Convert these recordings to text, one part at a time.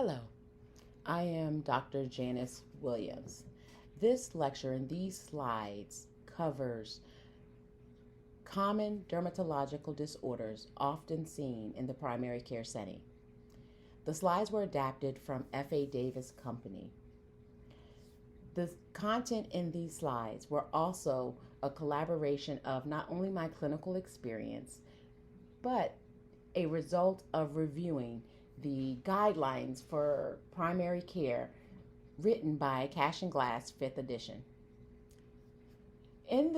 Hello, I am Dr. Janice Williams. This lecture and these slides covers common dermatological disorders often seen in the primary care setting. The slides were adapted from F.A. Davis Company. The content in these slides were also a collaboration of not only my clinical experience, but a result of reviewing the guidelines for primary care written by Cash and Glass 5th edition. In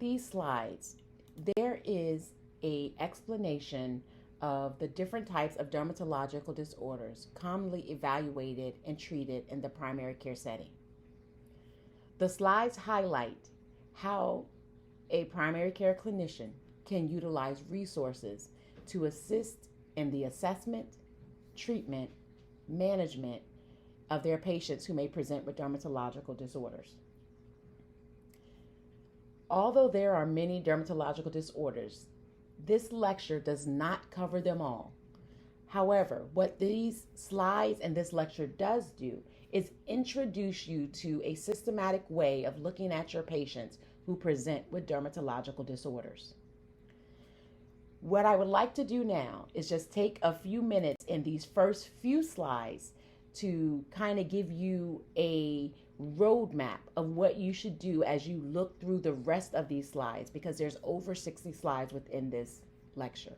these slides, there is an explanation of the different types of dermatological disorders commonly evaluated and treated in the primary care setting. The slides highlight how a primary care clinician can utilize resources to assist in the assessment, treatment, management of their patients who may present with dermatological disorders. Although there are many dermatological disorders, this lecture does not cover them all. However, what these slides and this lecture does do is introduce you to a systematic way of looking at your patients who present with dermatological disorders. What I would like to do now is just take a few minutes in these first few slides to kind of give you a roadmap of what you should do as you look through the rest of these slides, because there's over 60 slides within this lecture.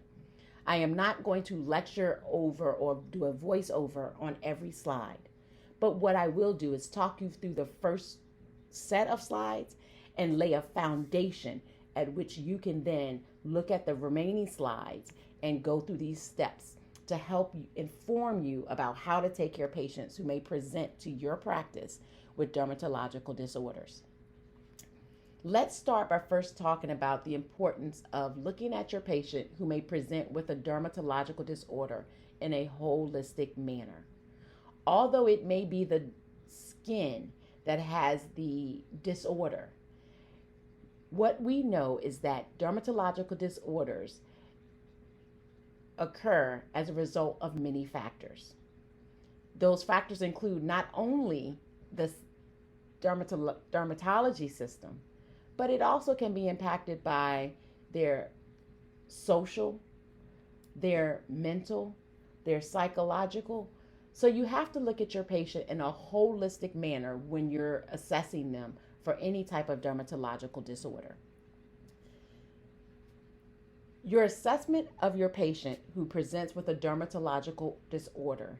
I am not going to lecture over or do a voiceover on every slide, but what I will do is talk you through the first set of slides and lay a foundation at which you can then look at the remaining slides and go through these steps to help you inform you about how to take care of patients who may present to your practice with dermatological disorders. Let's start by first talking about the importance of looking at your patient who may present with a dermatological disorder in a holistic manner. Although it may be the skin that has the disorder, what we know is that dermatological disorders occur as a result of many factors. Those factors include not only the dermatology system, but it also can be impacted by their social, their mental, their psychological. So you have to look at your patient in a holistic manner when you're assessing them for any type of dermatological disorder. Your assessment of your patient who presents with a dermatological disorder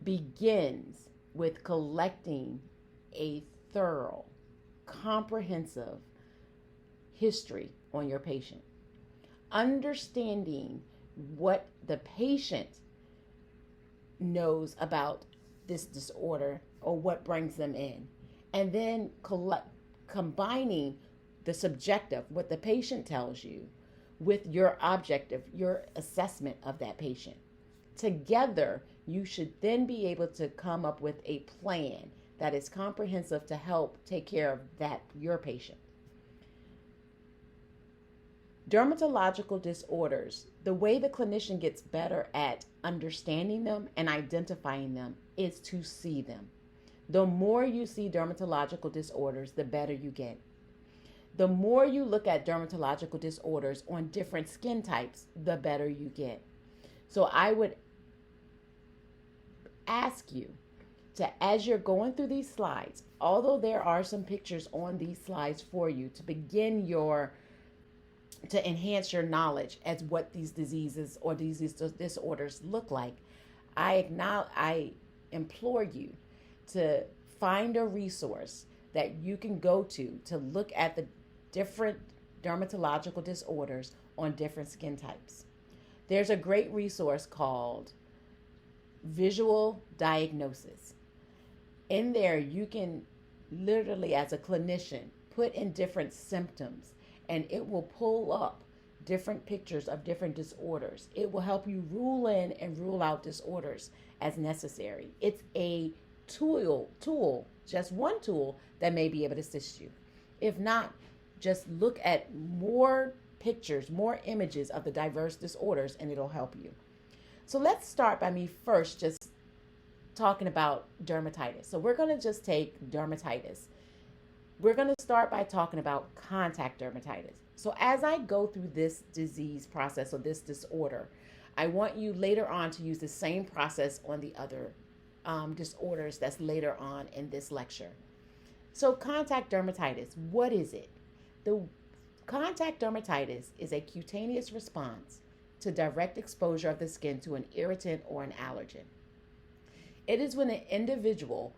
begins with collecting a thorough, comprehensive history on your patient. Understanding what the patient knows about this disorder or what brings them in, and then combining the subjective, what the patient tells you, with your objective, your assessment of that patient. Together, you should then be able to come up with a plan that is comprehensive to help take care of your patient. Dermatological disorders, the way the clinician gets better at understanding them and identifying them is to see them. The more you see dermatological disorders, the better you get. The more you look at dermatological disorders on different skin types, the better you get. So I would ask you to, as you're going through these slides, although there are some pictures on these slides for you to begin to enhance your knowledge as what these diseases or these disorders look like, I implore you to find a resource that you can go to look at the different dermatological disorders on different skin types. There's a great resource called Visual Diagnosis. In there, you can literally, as a clinician, put in different symptoms, and it will pull up different pictures of different disorders. It will help you rule in and rule out disorders as necessary. It's a tool, just one tool that may be able to assist you. If not, just look at more pictures, more images of the diverse disorders, and it'll help you. So let's start by me first just talking about dermatitis. So we're going to just take dermatitis. We're going to start by talking about contact dermatitis. So as I go through this disease process or this disorder, I want you later on to use the same process on the other disorders that's later on in this lecture. So contact dermatitis, what is it? The contact dermatitis is a cutaneous response to direct exposure of the skin to an irritant or an allergen. It is when an individual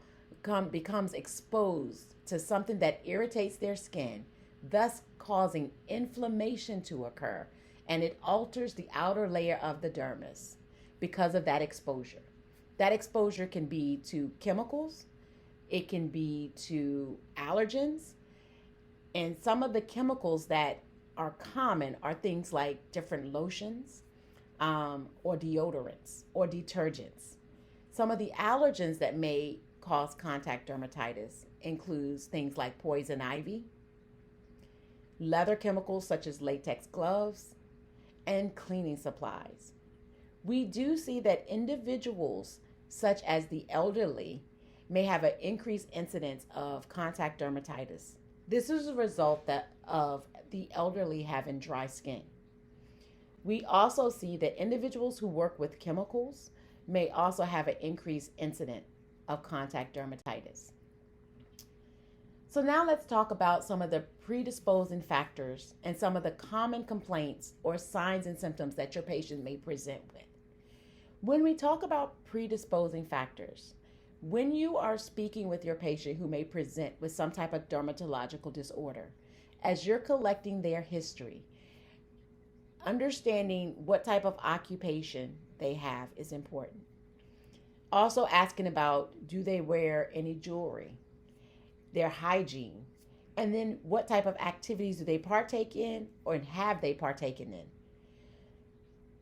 becomes exposed to something that irritates their skin, thus causing inflammation to occur, and it alters the outer layer of the dermis because of that exposure. That exposure can be to chemicals, it can be to allergens, and some of the chemicals that are common are things like different lotions or deodorants or detergents. Some of the allergens that may cause contact dermatitis includes things like poison ivy, leather chemicals such as latex gloves, and cleaning supplies. We do see that individuals such as the elderly may have an increased incidence of contact dermatitis. This is a result of the elderly having dry skin. We also see that individuals who work with chemicals may also have an increased incidence of contact dermatitis. So now let's talk about some of the predisposing factors and some of the common complaints or signs and symptoms that your patient may present with. When we talk about predisposing factors, when you are speaking with your patient who may present with some type of dermatological disorder, as you're collecting their history, understanding what type of occupation they have is important. Also asking about, do they wear any jewelry, their hygiene, and then what type of activities do they partake in or have they partaken in.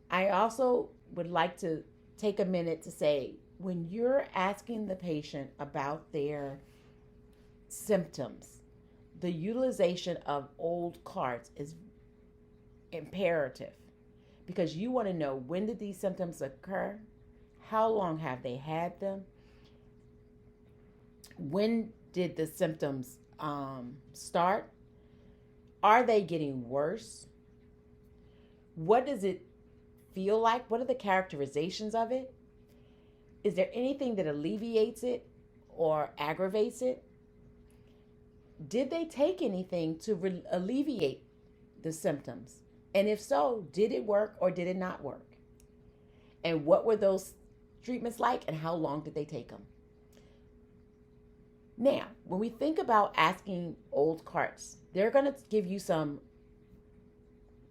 I also would like to take a minute to say, when you're asking the patient about their symptoms, the utilization of old carts is imperative because you want to know, when did these symptoms occur? How long have they had them? When did the symptoms start? Are they getting worse? What does it feel like? What are the characterizations of it? Is there anything that alleviates it or aggravates it? Did they take anything to alleviate the symptoms? And if so, did it work or did it not work? And what were those treatments like and how long did they take them? Now, when we think about asking old carts, they're going to give you some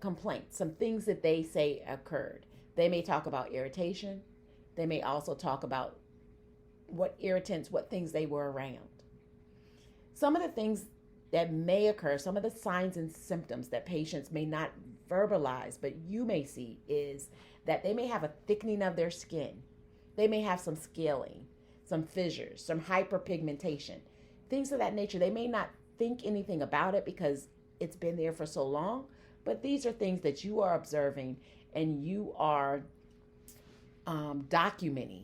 complaints, some things that they say occurred. They may talk about irritation. They may also talk about what irritants, what things they were around. Some of the things that may occur, some of the signs and symptoms that patients may not verbalize, but you may see, is that they may have a thickening of their skin. They may have some scaling, some fissures, some hyperpigmentation, things of that nature. They may not think anything about it because it's been there for so long, but these are things that you are observing and you are documenting.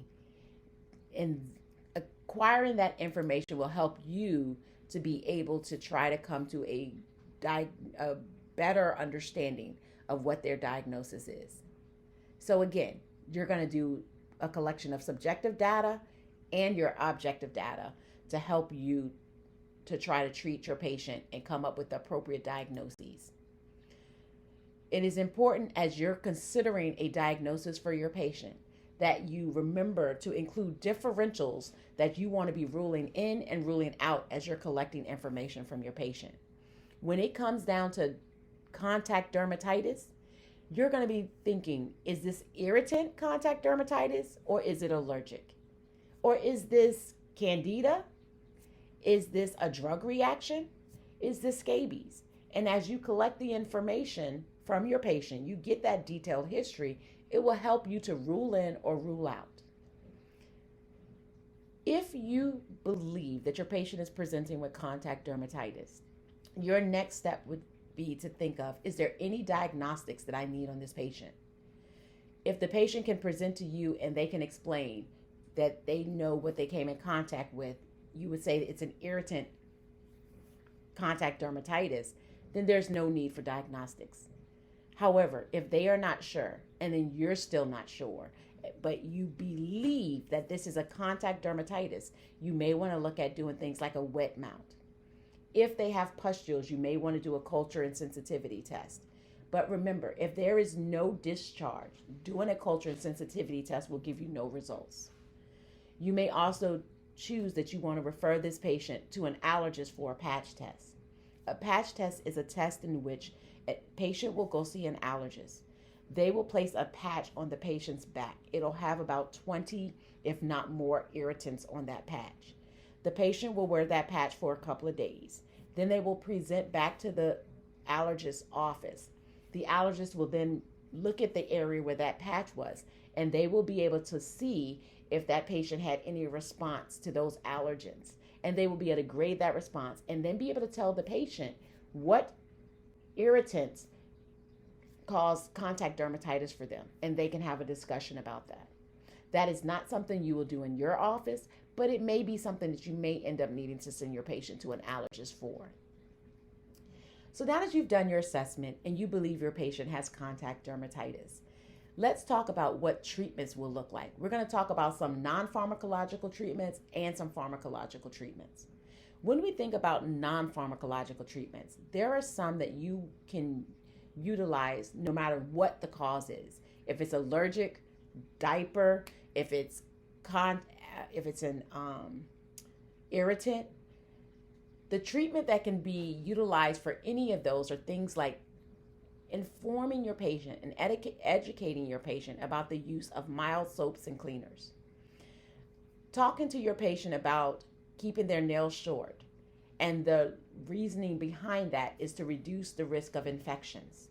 And acquiring that information will help you to be able to try to come to a better understanding of what their diagnosis is. So again, you're going to do a collection of subjective data and your objective data to help you to try to treat your patient and come up with the appropriate diagnoses. It is important, as you're considering a diagnosis for your patient, that you remember to include differentials that you want to be ruling in and ruling out as you're collecting information from your patient. When it comes down to contact dermatitis, you're going to be thinking, is this irritant contact dermatitis or is it allergic? Or is this candida? Is this a drug reaction? Is this scabies? And as you collect the information from your patient, you get that detailed history, it will help you to rule in or rule out. If you believe that your patient is presenting with contact dermatitis, your next step would be to think of, is there any diagnostics that I need on this patient? If the patient can present to you and they can explain that they know what they came in contact with, you would say it's an irritant contact dermatitis, then there's no need for diagnostics. However, if they are not sure, and then you're still not sure, but you believe that this is a contact dermatitis, you may want to look at doing things like a wet mount. If they have pustules, you may want to do a culture and sensitivity test. But remember, if there is no discharge, doing a culture and sensitivity test will give you no results. You may also choose that you want to refer this patient to an allergist for a patch test. A patch test is a test in which a patient will go see an allergist. They will place a patch on the patient's back. It'll have about 20, if not more, irritants on that patch. The patient will wear that patch for a couple of days. Then they will present back to the allergist's office. The allergist will then look at the area where that patch was, and they will be able to see if that patient had any response to those allergens. And they will be able to grade that response and then be able to tell the patient what irritants cause contact dermatitis for them, and they can have a discussion about that. That is not something you will do in your office, but it may be something that you may end up needing to send your patient to an allergist for. So now that you've done your assessment and you believe your patient has contact dermatitis, let's talk about what treatments will look like. We're going to talk about some non-pharmacological treatments and some pharmacological treatments. When we think about non-pharmacological treatments, there are some that you can utilize no matter what the cause is. If it's allergic, diaper, if it's an irritant, the treatment that can be utilized for any of those are things like informing your patient and educating your patient about the use of mild soaps and cleaners. Talking to your patient about keeping their nails short, and the reasoning behind that is to reduce the risk of infections.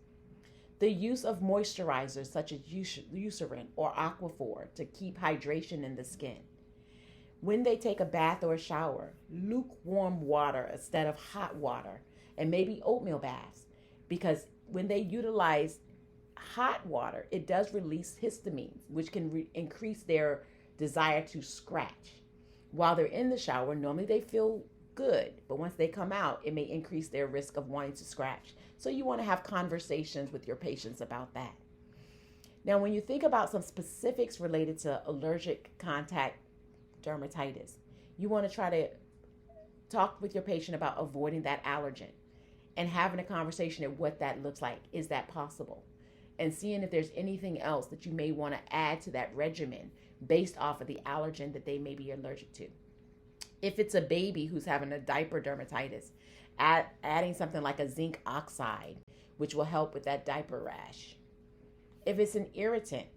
The use of moisturizers such as Eucerin or Aquaphor to keep hydration in the skin. When they take a bath or a shower, lukewarm water instead of hot water, and maybe oatmeal baths, because when they utilize hot water, it does release histamines, which can increase their desire to scratch. While they're in the shower, normally they feel good, but once they come out, it may increase their risk of wanting to scratch. So you want to have conversations with your patients about that. Now, when you think about some specifics related to allergic contact dermatitis, you want to try to talk with your patient about avoiding that allergen and having a conversation of what that looks like. Is that possible? And seeing if there's anything else that you may want to add to that regimen based off of the allergen that they may be allergic to. If it's a baby who's having a diaper dermatitis, adding something like a zinc oxide, which will help with that diaper rash. If it's an irritant,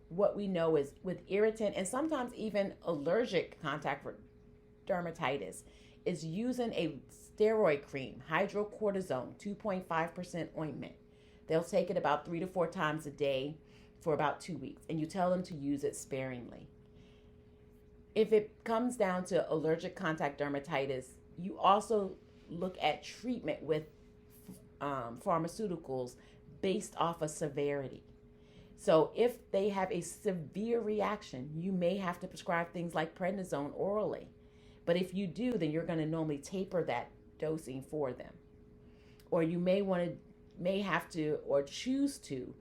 what we know is with irritant and sometimes even allergic contact dermatitis is using a steroid cream, hydrocortisone, 2.5% ointment. They'll take it about 3 to 4 times a day for about 2 weeks, and you tell them to use it sparingly. If it comes down to allergic contact dermatitis, you also look at treatment with pharmaceuticals based off of severity. So if they have a severe reaction, you may have to prescribe things like prednisone orally. But if you do, then you're going to normally taper that dosing for them. Or you may have to or choose to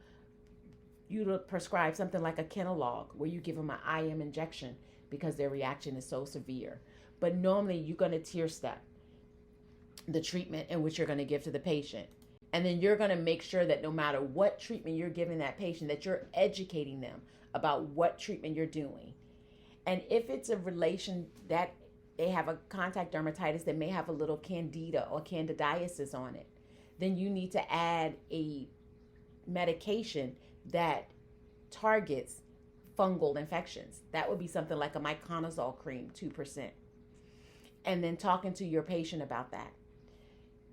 prescribe something like a Kenalog, where you give them an IM injection because their reaction is so severe. But normally you're going to tier step the treatment in which you're going to give to the patient. And then you're going to make sure that no matter what treatment you're giving that patient, that you're educating them about what treatment you're doing. And if it's a relation that they have a contact dermatitis that may have a little candida or candidiasis on it, then you need to add a medication that targets fungal infections. That would be something like a miconazole cream, 2%. And then talking to your patient about that.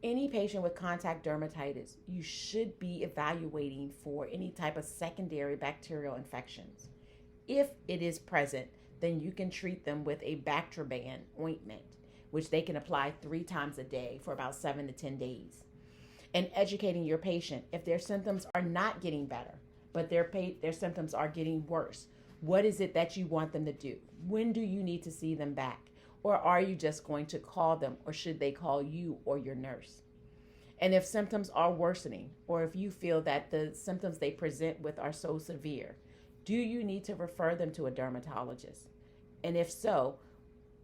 Any patient with contact dermatitis, you should be evaluating for any type of secondary bacterial infections. If it is present, then you can treat them with a Bactroban ointment, which they can apply 3 times a day for about 7 to 10 days. And educating your patient if their symptoms are not getting better, but their symptoms are getting worse. What is it that you want them to do? When do you need to see them back? Or are you just going to call them, or should they call you or your nurse? And if symptoms are worsening, or if you feel that the symptoms they present with are so severe, do you need to refer them to a dermatologist? And if so,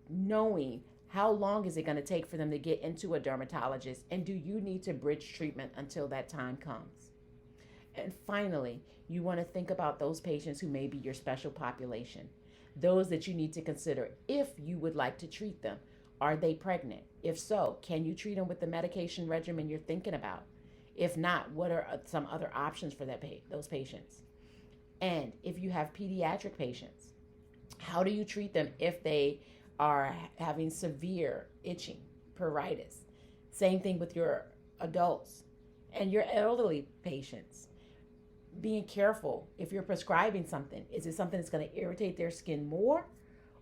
knowing how long is it going to take for them to get into a dermatologist, and do you need to bridge treatment until that time comes? And finally, you want to think about those patients who may be your special population, those that you need to consider if you would like to treat them. Are they pregnant? If so, can you treat them with the medication regimen you're thinking about? If not, what are some other options for those patients? And if you have pediatric patients, how do you treat them if they are having severe itching, pruritus? Same thing with your adults and your elderly patients. Being careful if you're prescribing something. Is it something that's going to irritate their skin more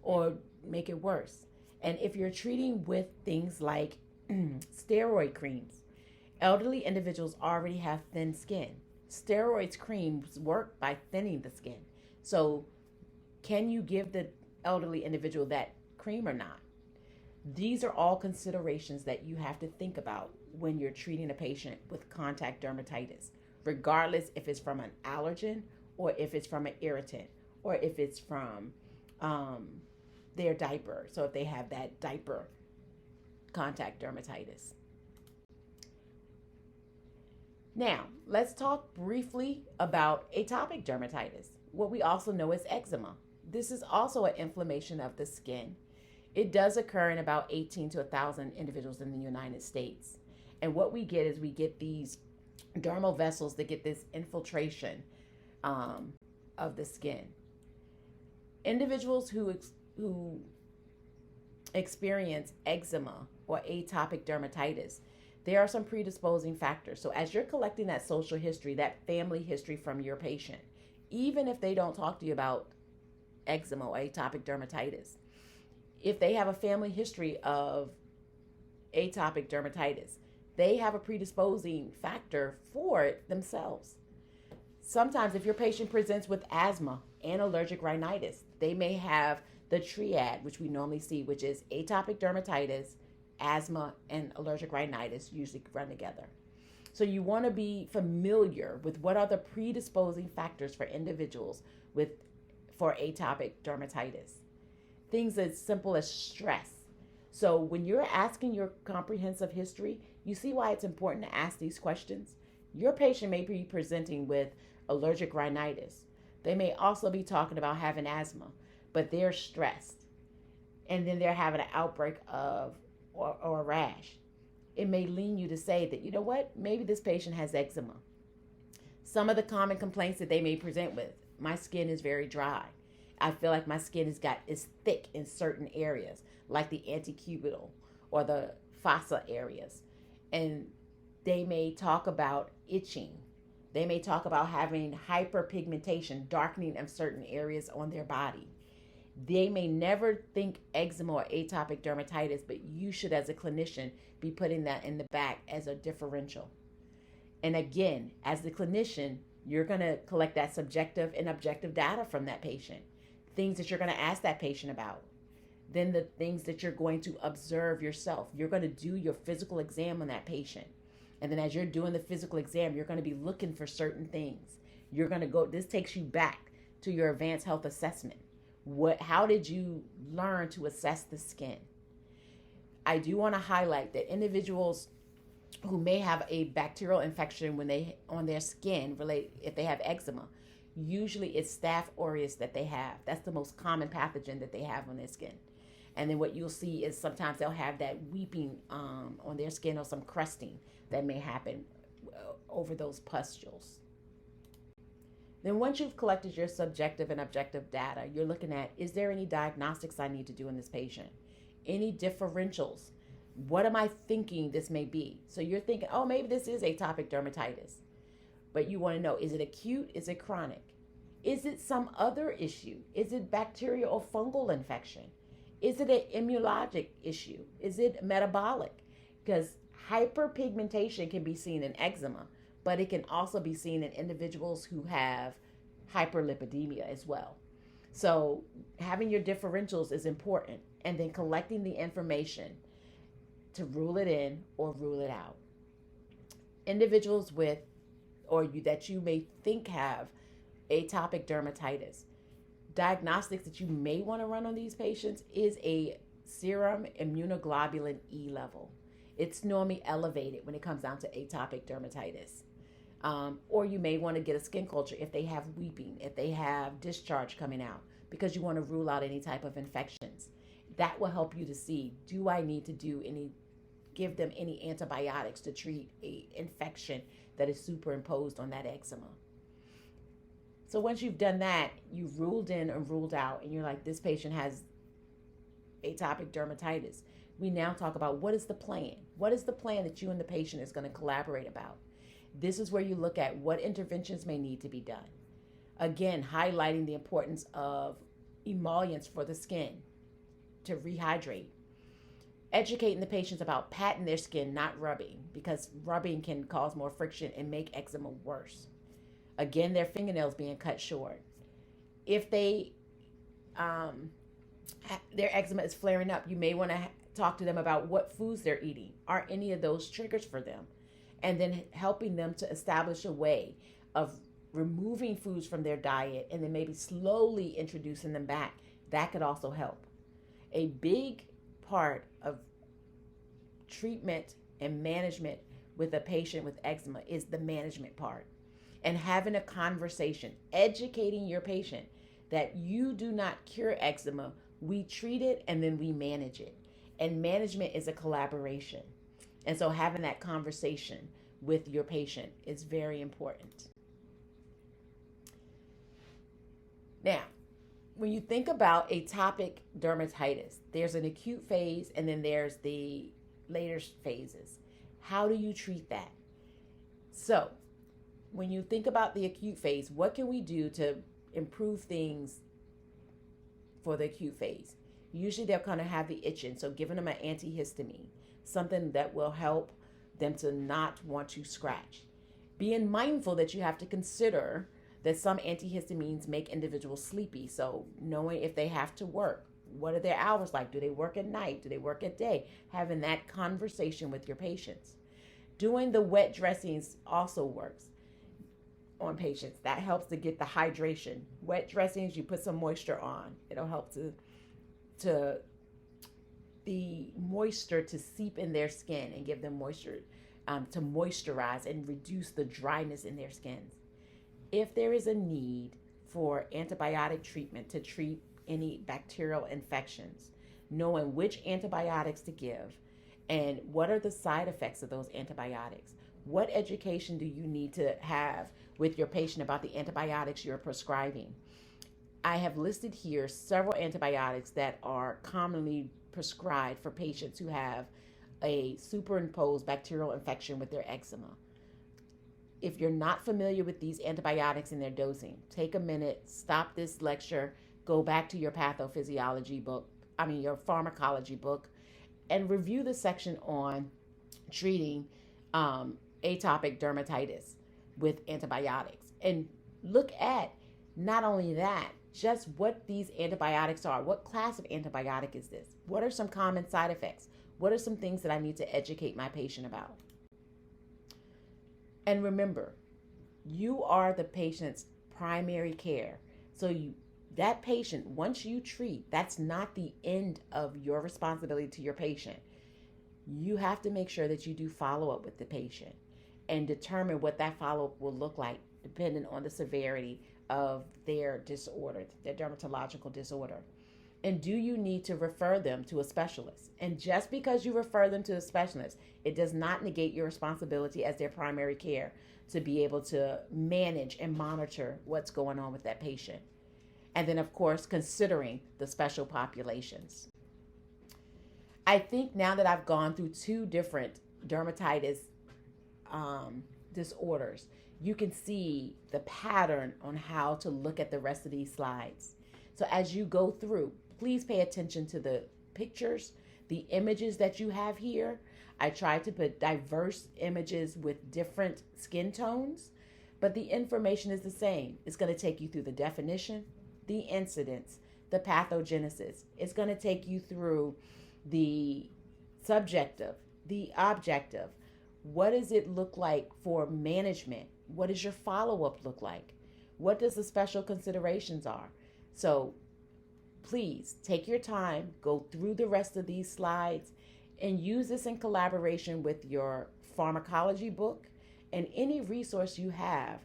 or make it worse? And if you're treating with things like steroid creams, elderly individuals already have thin skin. Steroids creams work by thinning the skin. So can you give the elderly individual that cream or not? These are all considerations that you have to think about when you're treating a patient with contact dermatitis, regardless if it's from an allergen or if it's from an irritant or if it's from their diaper. So if they have that diaper contact dermatitis. Now, let's talk briefly about atopic dermatitis, what we also know as eczema. This is also an inflammation of the skin. It does occur in about 18 to 1,000 individuals in the United States. And what we get is we get these dermal vessels that get this infiltration of the skin. Individuals who experience eczema or atopic dermatitis, there are some predisposing factors. So as you're collecting that social history, that family history from your patient, even if they don't talk to you about eczema or atopic dermatitis, if they have a family history of atopic dermatitis, they have a predisposing factor for it themselves. Sometimes if your patient presents with asthma and allergic rhinitis, they may have the triad, which we normally see, which is atopic dermatitis, asthma, and allergic rhinitis usually run together. So you want to be familiar with what are the predisposing factors for individuals for atopic dermatitis. Things as simple as stress. So when you're asking your comprehensive history, you see why it's important to ask these questions. Your patient may be presenting with allergic rhinitis. They may also be talking about having asthma, but they're stressed. And then they're having an outbreak of or a rash. It may lean you to say that, you know what, maybe this patient has eczema. Some of the common complaints that they may present with: my skin is very dry. I feel like my skin is thick in certain areas, like the antecubital or the fossa areas. And they may talk about itching. They may talk about having hyperpigmentation, darkening of certain areas on their body. They may never think eczema or atopic dermatitis, but you should, as a clinician, be putting that in the back as a differential. And again, as the clinician, you're going to collect that subjective and objective data from that patient. Things that you're going to ask that patient about. Then the things that you're going to observe yourself. You're going to do your physical exam on that patient. And then as you're doing the physical exam, you're going to be looking for certain things. You're going to go, this takes you back to your advanced health assessment. How did you learn to assess the skin? I do want to highlight that individuals who may have a bacterial infection on their skin, if they have eczema, usually it's Staph aureus that they have. That's the most common pathogen that they have on their skin. And then what you'll see is sometimes they'll have that weeping on their skin or some crusting that may happen over those pustules. Then once you've collected your subjective and objective data, you're looking at, is there any diagnostics I need to do in this patient? Any differentials? What am I thinking this may be? So you're thinking, oh, maybe this is atopic dermatitis. But you want to know, is it acute? Is it chronic? Is it some other issue? Is it bacterial or fungal infection? Is it an immunologic issue? Is it metabolic? Because hyperpigmentation can be seen in eczema, but it can also be seen in individuals who have hyperlipidemia as well. So having your differentials is important, and then collecting the information to rule it in or rule it out. Individuals with or you that you may think have atopic dermatitis, diagnostics that you may want to run on these patients is a serum immunoglobulin E level. It's normally elevated when it comes down to atopic dermatitis. Or you may want to get a skin culture if they have weeping, if they have discharge coming out, because you want to rule out any type of infections. That will help you to see, do I need to give them any antibiotics to treat a infection that is superimposed on that eczema. So once you've done that, you've ruled in and ruled out, and you're like, this patient has atopic dermatitis. We now talk about what is the plan? What is the plan that you and the patient is going to collaborate about? This is where you look at what interventions may need to be done. Again, highlighting the importance of emollients for the skin to rehydrate. Educating the patients about patting their skin, not rubbing, because rubbing can cause more friction and make eczema worse. Again, their fingernails being cut short. If their eczema is flaring up, you may want to talk to them about what foods they're eating. Are any of those triggers for them? And then helping them to establish a way of removing foods from their diet and then maybe slowly introducing them back. That could also help. A big part of treatment and management with a patient with eczema is the management part. And having a conversation, educating your patient that you do not cure eczema, we treat it and then we manage it. And management is a collaboration. And so having that conversation with your patient is very important. Now, when you think about atopic dermatitis, there's an acute phase and then there's the later phases. How do you treat that? So, when you think about the acute phase, what can we do to improve things for the acute phase? Usually they'll kind of have the itching, so giving them an antihistamine, something that will help them to not want to scratch. Being mindful that you have to consider that some antihistamines make individuals sleepy, so knowing if they have to work, what are their hours like? Do they work at night? Do they work at day? Having that conversation with your patients. Doing the wet dressings also works on patients. That helps to get the hydration. Wet dressings, you put some moisture on. It'll help to the moisture to seep in their skin and give them moisture to moisturize and reduce the dryness in their skins. If there is a need for antibiotic treatment to treat any bacterial infections, knowing which antibiotics to give and what are the side effects of those antibiotics. What education do you need to have with your patient about the antibiotics you're prescribing? I have listed here several antibiotics that are commonly prescribed for patients who have a superimposed bacterial infection with their eczema. If you're not familiar with these antibiotics and their dosing, take a minute, stop this lecture, go back to your pathophysiology book, your pharmacology book, and review the section on treating atopic dermatitis with antibiotics. And look at not only that, just what these antibiotics are. What class of antibiotic is this? What are some common side effects? What are some things that I need to educate my patient about? And remember, you are the patient's primary care. So that patient, once you treat, that's not the end of your responsibility to your patient. You have to make sure that you do follow-up with the patient and determine what that follow-up will look like depending on the severity of their disorder, their dermatological disorder. And do you need to refer them to a specialist? And just because you refer them to a specialist, it does not negate your responsibility as their primary care to be able to manage and monitor what's going on with that patient. And then, of course, considering the special populations. I think now that I've gone through two different dermatitis disorders, you can see the pattern on how to look at the rest of these slides. So as you go through, please pay attention to the pictures, the images that you have here. I tried to put diverse images with different skin tones, but the information is the same. It's going to take you through the definition, the incidence, the pathogenesis. It's going to take you through the subjective, the objective. What does it look like for management? What does your follow-up look like? What does the special considerations are? So please take your time, go through the rest of these slides, and use this in collaboration with your pharmacology book and any resource you have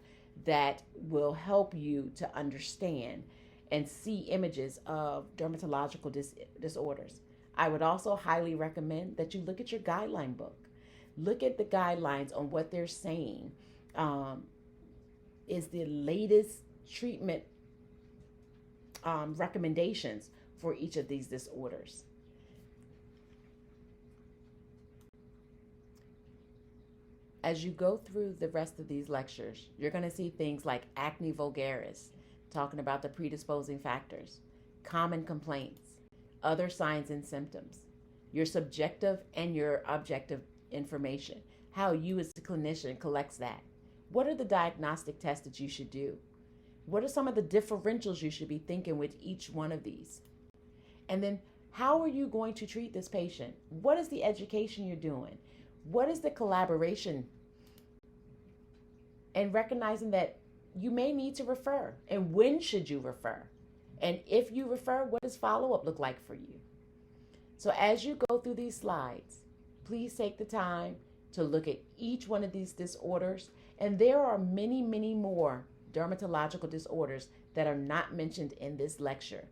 that will help you to understand and see images of dermatological disorders. I would also highly recommend that you look at your guideline book. Look at the guidelines on what they're saying is the latest treatment recommendations for each of these disorders. As you go through the rest of these lectures, you're going to see things like acne vulgaris, talking about the predisposing factors, common complaints, other signs and symptoms, your subjective and your objective information, how you as a clinician collects that. What are the diagnostic tests that you should do? What are some of the differentials you should be thinking with each one of these? And then how are you going to treat this patient? What is the education you're doing? What is the collaboration? And recognizing that you may need to refer. And when should you refer? And if you refer, what does follow-up look like for you? So as you go through these slides, please take the time to look at each one of these disorders. And there are many, many more dermatological disorders that are not mentioned in this lecture.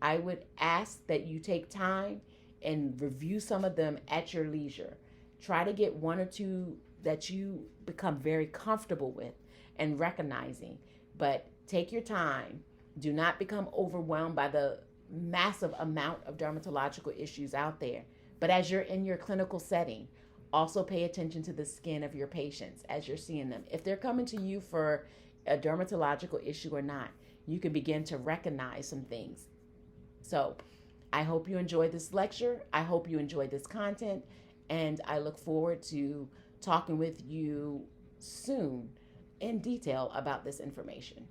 I would ask that you take time and review some of them at your leisure. Try to get one or two that you become very comfortable with and recognizing, but take your time. Do not become overwhelmed by the massive amount of dermatological issues out there. But as you're in your clinical setting, also pay attention to the skin of your patients as you're seeing them. If they're coming to you for a dermatological issue or not, you can begin to recognize some things. So I hope you enjoyed this lecture. I hope you enjoyed this content, and I look forward to talking with you soon in detail about this information.